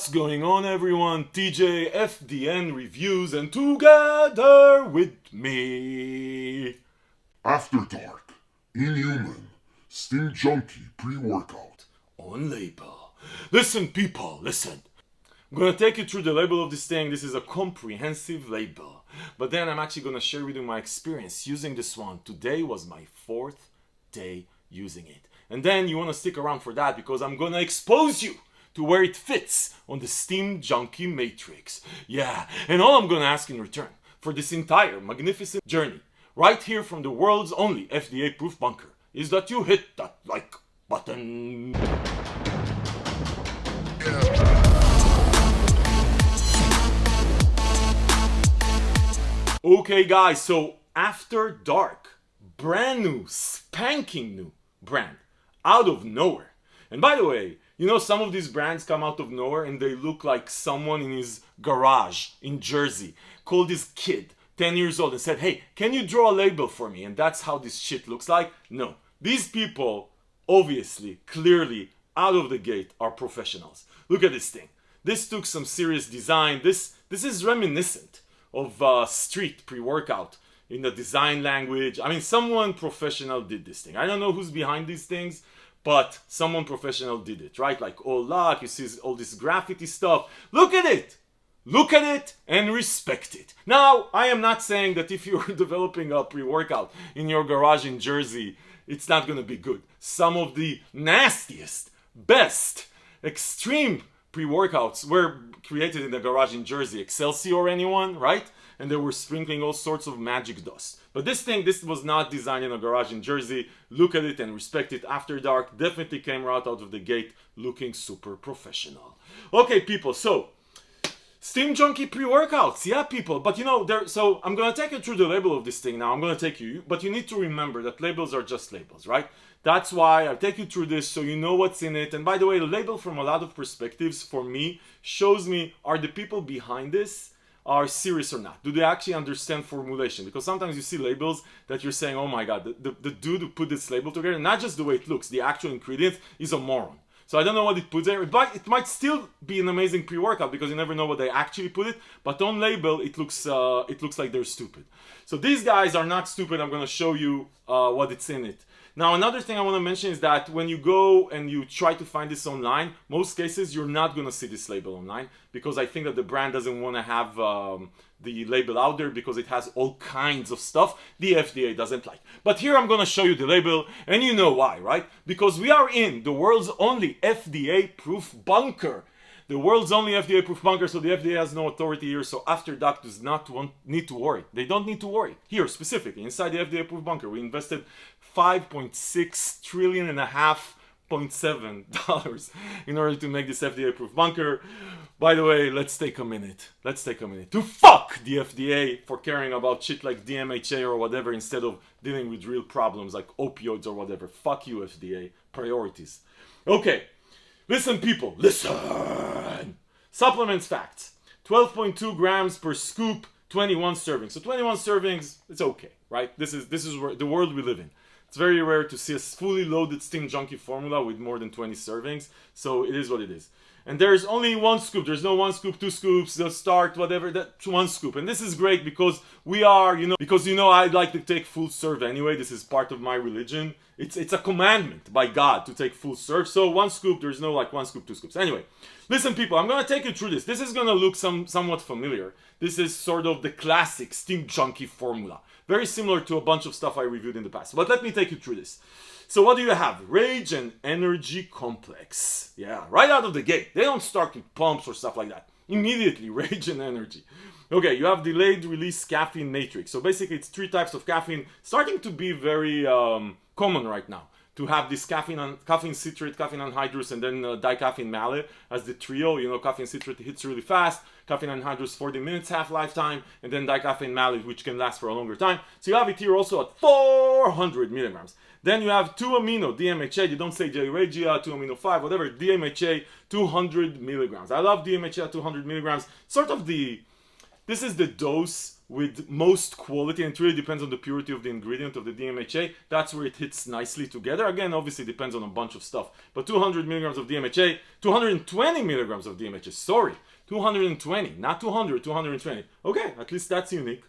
What's going on, everyone? TJ FDN reviews, and together with me, AfterDark, Inhuman, Steam Junkie Pre Workout. on label. Listen, people, listen. I'm gonna take you through the label of this thing. This is a comprehensive label. But then I'm actually gonna share with you my experience using this one. Today was my 4th day using it. And then you wanna stick around for that because I'm gonna expose you to where it fits on the Steam Junkie matrix. Yeah, and all I'm gonna ask in return for this entire magnificent journey, right here from the world's only FDA-proof bunker, is that you hit that like button. Okay guys, so AfterDark, brand new, spanking new brand, out of nowhere. And by the way, you know, some of these brands come out of nowhere and they look like someone in his garage in Jersey called this kid, 10 years old, and said, hey, can you draw a label for me? And that's how this shit looks like. No, these people, obviously, clearly, out of the gate, are professionals. Look at this thing. This took some serious design. This is reminiscent of street pre-workout in the design language. I mean, someone professional did this thing. I don't know who's behind these things, but someone professional did it, right? Like, oh, look, you see all this graffiti stuff. Look at it! Look at it and respect it. Now, I am not saying that if you're developing a pre-workout in your garage in Jersey, it's not gonna be good. Some of the nastiest, best, extreme pre-workouts were created in the garage in Jersey. Excelsior, anyone, right? And they were sprinkling all sorts of magic dust. But this was not designed in a garage in Jersey. Look at it and respect it. AfterDark definitely came right out of the gate looking super professional. Okay, people, so Steam Junkie pre-workouts, yeah, people. But you know, so I'm gonna take you through the label of this thing now. I'm gonna take you, but you need to remember that labels are just labels, right? That's why I'll take you through this so you know what's in it. And by the way, the label from a lot of perspectives for me shows me, are the people behind this are serious or not? Do they actually understand formulation? Because sometimes you see labels that you're saying, oh my god, the dude who put this label together, not just the way it looks, the actual ingredient, is a moron. So I don't know what it puts there, but it might still be an amazing pre-workout because you never know what they actually put it. But on label, it looks like they're stupid. So these guys are not stupid. I'm gonna show you what it's in it. Now, another thing I want to mention is that when you go and you try to find this online, most cases you're not going to see this label online because I think that the brand doesn't want to have the label out there because it has all kinds of stuff the FDA doesn't like. But here I'm going to show you the label, and you know why, right? Because we are in the world's only FDA-proof bunker. The world's only FDA-proof bunker, so the FDA has no authority here, so AfterDark does not need to worry. They don't need to worry. Here, specifically, inside the FDA-proof bunker, we invested $5.6 trillion and $0.7 in order to make this FDA-proof bunker. By the way, let's take a minute. Let's take a minute to fuck the FDA for caring about shit like DMHA or whatever instead of dealing with real problems like opioids or whatever. Fuck you, FDA. Priorities. Okay. Listen, people, listen! Supplements facts. 12.2 grams per scoop, 21 servings. So 21 servings, it's okay, right? This is where the world we live in. It's very rare to see a fully loaded Steam Junkie formula with more than 20 servings. So it is what it is. And there's only one scoop. There's no one scoop, two scoops, the start, whatever. That's one scoop. And this is great because we are, because I like to take full serve anyway. This is part of my religion. It's a commandment by God to take full serve. So one scoop, there's no like one scoop, two scoops. Anyway, listen, people, I'm going to take you through this. This is going to look somewhat familiar. This is sort of the classic Steam Junkie formula. Very similar to a bunch of stuff I reviewed in the past. But let me take you through this. So what do you have? Rage and Energy Complex. Yeah, right out of the gate. They don't start with pumps or stuff like that. Immediately, Rage and Energy. Okay, you have delayed release caffeine matrix. So basically, it's 3 types of caffeine, starting to be very common right now. To have this caffeine citrate, caffeine anhydrous, and then dicaffeine malate as the trio. Caffeine citrate hits really fast, caffeine anhydrous 40 minutes half-life time, and then dicaffeine malate, which can last for a longer time. So you have it here also at 400 milligrams. Then you have 2-amino DMHA. You don't say J-Regia, 2-amino 5, whatever. DMHA, 200 milligrams. I love DMHA at 200 milligrams. Sort of the this is the dose with most quality, and it really depends on the purity of the ingredient of the DMHA. That's where it hits nicely together. Again, obviously depends on a bunch of stuff. But 200 milligrams of DMHA, 220 milligrams of DMHA, sorry. 220, not 200, 220. Okay, at least that's unique.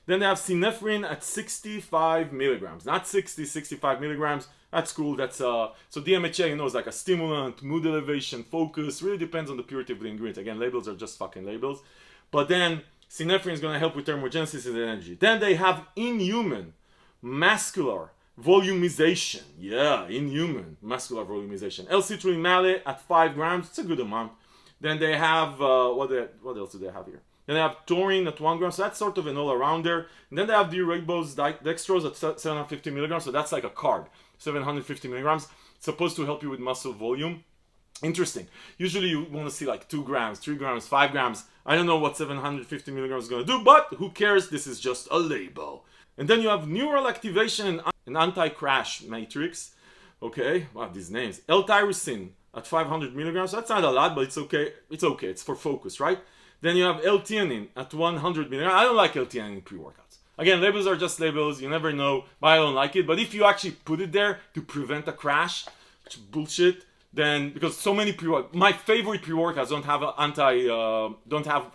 Then they have synephrine at 65 milligrams, not 60, 65 milligrams. That's cool. That's so DMHA, you know, is like a stimulant, mood elevation, focus. Really depends on the purity of the ingredient. Again, labels are just fucking labels. But then synephrine is going to help with thermogenesis and energy. Then they have Inhuman muscular volumization. Yeah, Inhuman muscular volumization. L-citrulline malate at 5 grams. It's a good amount. Then they have what else do they have here? Then they have taurine at 1 gram, so that's sort of an all-arounder. And then they have D-ribose dextrose at 750 milligrams, so that's like a carb. 750 milligrams. It's supposed to help you with muscle volume. Interesting. Usually you want to see like 2 grams, 3 grams, 5 grams. I don't know what 750 milligrams is going to do, but who cares? This is just a label. And then you have neural activation and anti-crash matrix. Okay, wow, these names. L-tyrosine at 500 milligrams. That's not a lot, but it's okay. It's okay. It's for focus, right? Then you have L-theanine at 100 milligrams. I don't like L-theanine in pre-workouts. Again, labels are just labels. You never know, but I don't like it. But if you actually put it there to prevent a crash, which is bullshit, then because so many my favorite pre-workouts don't have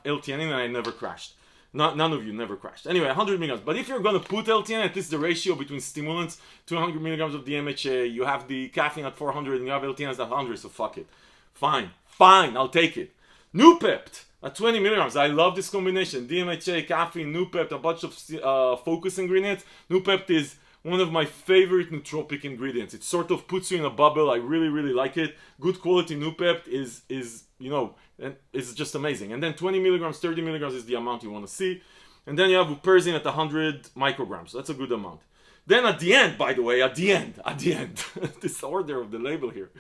L-theanine, and I never crashed. None of you never crashed. Anyway, 100 milligrams. But if you're gonna put L-theanine, at least the ratio between stimulants, 200 milligrams of DMHA, you have the caffeine at 400, and you have L-theanine at 100. So fuck it. Fine, I'll take it. Nupept at 20 milligrams. I love this combination. DMHA, caffeine, Nupept, a bunch of focus ingredients. Nupept is one of my favorite nootropic ingredients. It sort of puts you in a bubble. I really, really like it. Good quality Nupept is you know, it's just amazing. And then 20 milligrams, 30 milligrams is the amount you want to see. And then you have Uperzine at 100 micrograms. That's a good amount. Then at the end, by the way, at the end, this order of the label here,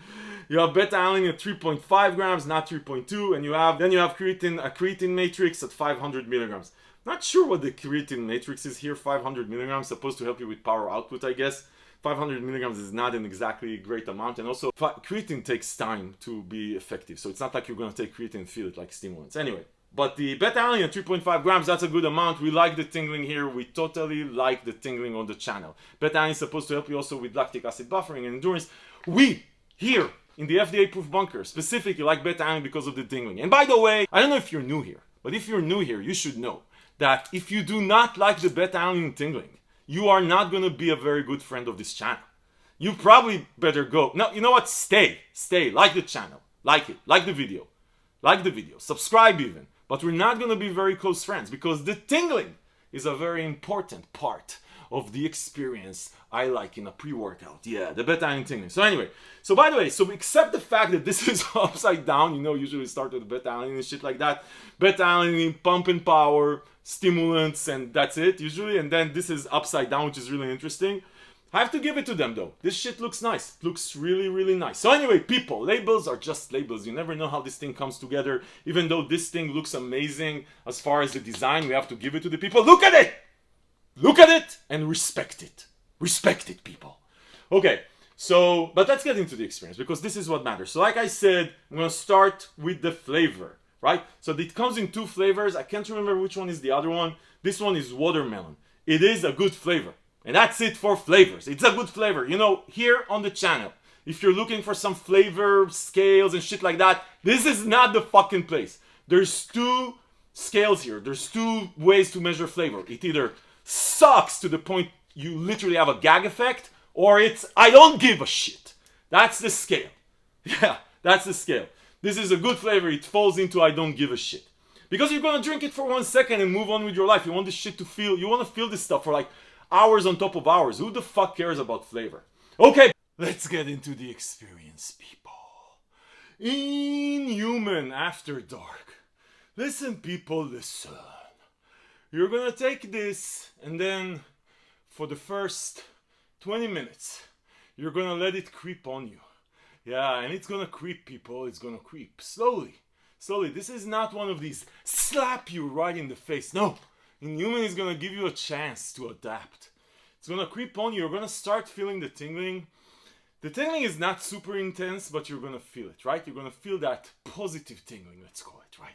you have beta-alanine at 3.5 grams, not 3.2, and you have creatine, a creatine matrix at 500 milligrams. Not sure what the creatine matrix is here. 500 milligrams, supposed to help you with power output, I guess. 500 milligrams is not an exactly great amount, and also creatine takes time to be effective, so it's not like you're going to take creatine and feel it like stimulants. Anyway. But the beta-alanine at 3.5 grams, that's a good amount. We like the tingling here. We totally like the tingling on the channel. Beta-alanine is supposed to help you also with lactic acid buffering and endurance. We, here, in the FDA-approved bunker, specifically like beta-alanine because of the tingling. And by the way, I don't know if you're new here, but if you're new here, you should know that if you do not like the beta-alanine tingling, you are not going to be a very good friend of this channel. You probably better go. No, you know what? Stay. Like the channel. Like it. Like the video. Subscribe even. But we're not going to be very close friends because the tingling is a very important part of the experience I like in a pre-workout. Yeah, the beta-alanine tingling. So anyway, so by the way, so accept the fact that this is upside down. You know, usually we start with beta-alanine and shit like that. Beta-alanine, pump and power, stimulants, and that's it usually. And then this is upside down, which is really interesting. I have to give it to them though. This shit looks nice. It looks really, really nice. So anyway, people, labels are just labels. You never know how this thing comes together. Even though this thing looks amazing as far as the design, we have to give it to the people. Look at it! Look at it and respect it. Respect it, people. Okay, so, but let's get into the experience because this is what matters. So like I said, I'm going to start with the flavor, right? So it comes in 2 flavors. I can't remember which one is the other one. This one is watermelon. It is a good flavor. And that's it for flavors. It's a good flavor. You know, here on the channel, if you're looking for some flavor scales and shit like that, this is not the fucking place. There's 2 scales here. There's 2 ways to measure flavor. It either sucks to the point you literally have a gag effect, or it's I don't give a shit. That's the scale. Yeah, that's the scale. This is a good flavor. It falls into I don't give a shit. Because you're going to drink it for 1 second and move on with your life. You want this shit to feel, you want to feel this stuff for like hours on top of hours. Who the fuck cares about flavor? Okay, let's get into the experience, people. Inhuman AfterDark. Listen, people, listen. You're gonna take this and then for the first 20 minutes, you're gonna let it creep on you. Yeah, and it's gonna creep, people. It's gonna creep slowly. Slowly. This is not one of these slap you right in the face. No. Inhuman is gonna give you a chance to adapt. It's gonna creep on you. You're gonna start feeling the tingling. The tingling is not super intense, but you're gonna feel it, right? You're gonna feel that positive tingling, let's call it, right?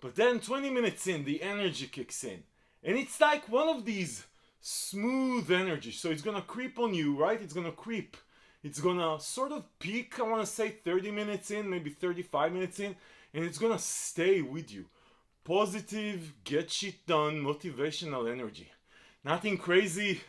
But then 20 minutes in, the energy kicks in. And it's like one of these smooth energies. So it's gonna creep on you, right? It's gonna creep. It's gonna sort of peak, I wanna say 30 minutes in, maybe 35 minutes in, and it's gonna stay with you. Positive, get shit done, motivational energy. Nothing crazy,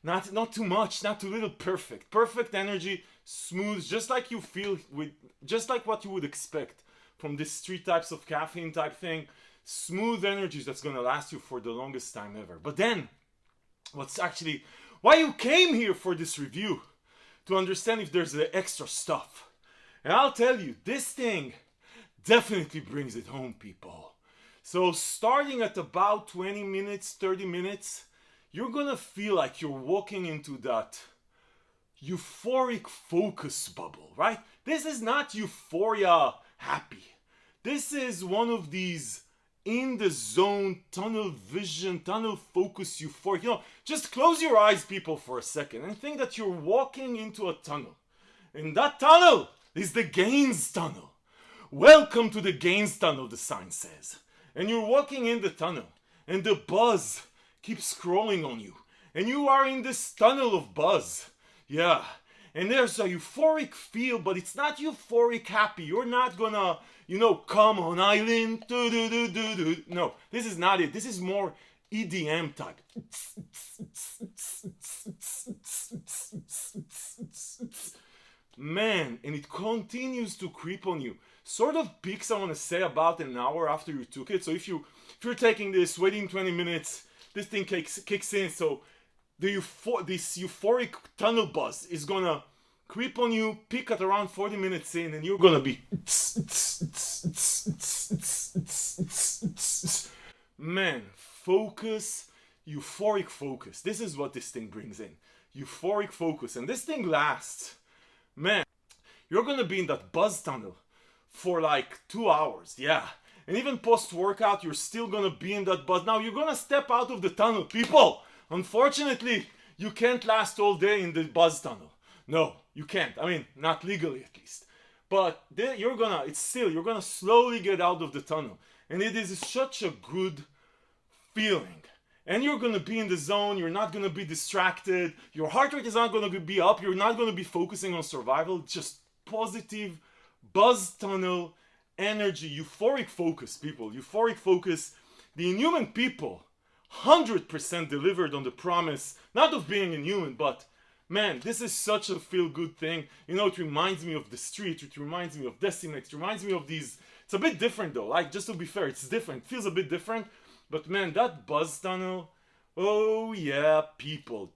not too much, not too little, perfect. Perfect energy, smooth, just like you feel with, just like what you would expect from this 3 types of caffeine type thing. Smooth energies that's gonna last you for the longest time ever. But then, what's actually, why you came here for this review, to understand if there's the extra stuff. And I'll tell you, this thing definitely brings it home, people. So starting at about 20 minutes, 30 minutes, you're gonna feel like you're walking into that euphoric focus bubble, right? This is not euphoria happy. This is one of these in the zone, tunnel vision, tunnel focus, euphoric. You know, just close your eyes, people, for a second and think that you're walking into a tunnel. And that tunnel is the gains tunnel. Welcome to the gains tunnel, the sign says. And you're walking in the tunnel, and the buzz keeps scrolling on you. And you are in this tunnel of buzz. Yeah. And there's a euphoric feel, but it's not euphoric happy. You're not gonna, you know, come on island. No, this is not it. This is more EDM type. Man, and it continues to creep on you. Sort of peaks, I want to say, about an hour after you took it. So if you're taking this, waiting 20 minutes, this thing kicks in. So this euphoric tunnel buzz is gonna creep on you, peak at around 40 minutes in, and you're gonna be man, focus, euphoric focus. This is what this thing brings in. Euphoric focus. And this thing lasts, man, you're gonna be in that buzz tunnel for like 2 hours, yeah. And even post-workout, you're still gonna be in that buzz. Now, you're gonna step out of the tunnel, people. Unfortunately, you can't last all day in the buzz tunnel. No, you can't. I mean, not legally at least. But you're gonna slowly get out of the tunnel. And it is such a good feeling. And you're gonna be in the zone, you're not gonna be distracted, your heart rate is not gonna be up, you're not gonna be focusing on survival, just positive, buzz tunnel, energy, euphoric focus, people. Euphoric focus. The Inhuman people 100% delivered on the promise, not of being inhuman, but man, this is such a feel-good thing. You know, it reminds me of the street, it reminds me of Decimate, it reminds me of these. It's a bit different though, like, just to be fair, it's different, it feels a bit different, but man, that buzz tunnel, oh yeah, people.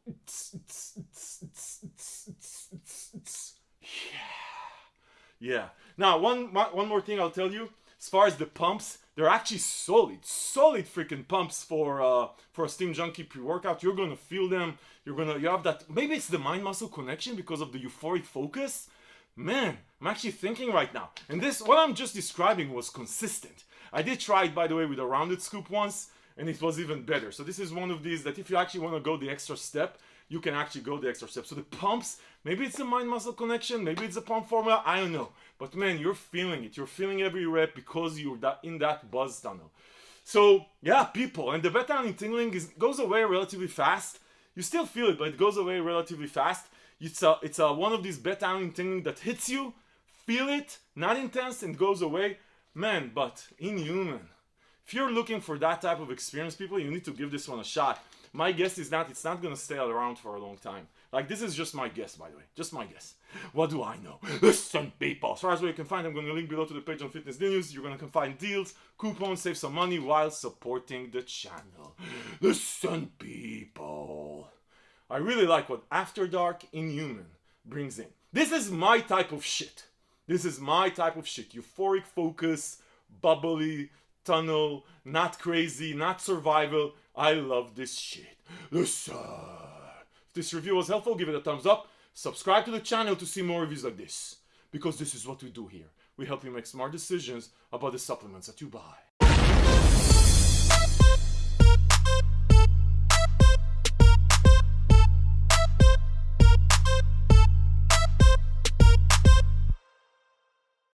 Yeah. Now, one more thing I'll tell you. As far as the pumps, they're actually solid freaking pumps for a Steam Junkie pre-workout. You're gonna feel them. You have that. Maybe it's the mind-muscle connection because of the euphoric focus. Man, I'm actually thinking right now. And this, what I'm just describing, was consistent. I did try it, by the way, with a rounded scoop once, and it was even better. So this is one of these that if you actually want to go the extra step, you can actually go the extra step. So the pumps, maybe it's the mind-muscle connection, maybe it's a pump formula, I don't know. But man, you're feeling it. You're feeling every rep because you're in that buzz tunnel. So yeah, people, and the beta-alanine tingling goes away relatively fast. You still feel it, but it goes away relatively fast. It's one of these beta-alanine tingling that hits you, feel it, not intense, and goes away. Man, but Inhuman. If you're looking for that type of experience, people, you need to give this one a shot. My guess is that it's not gonna stay around for a long time. Like, this is just my guess, by the way. Just my guess. What do I know? Listen, people. As far as where you can find, I'm gonna link below to the page on Fitness News. You're gonna find deals, coupons, save some money while supporting the channel. Listen, people. I really like what AfterDark Inhuman brings in. This is my type of shit. This is my type of shit. Euphoric focus, bubbly, tunnel, not crazy, not survival. I love this shit. Listen. If this review was helpful, give it a thumbs up. Subscribe to the channel to see more reviews like this. Because this is what we do here. We help you make smart decisions about the supplements that you buy.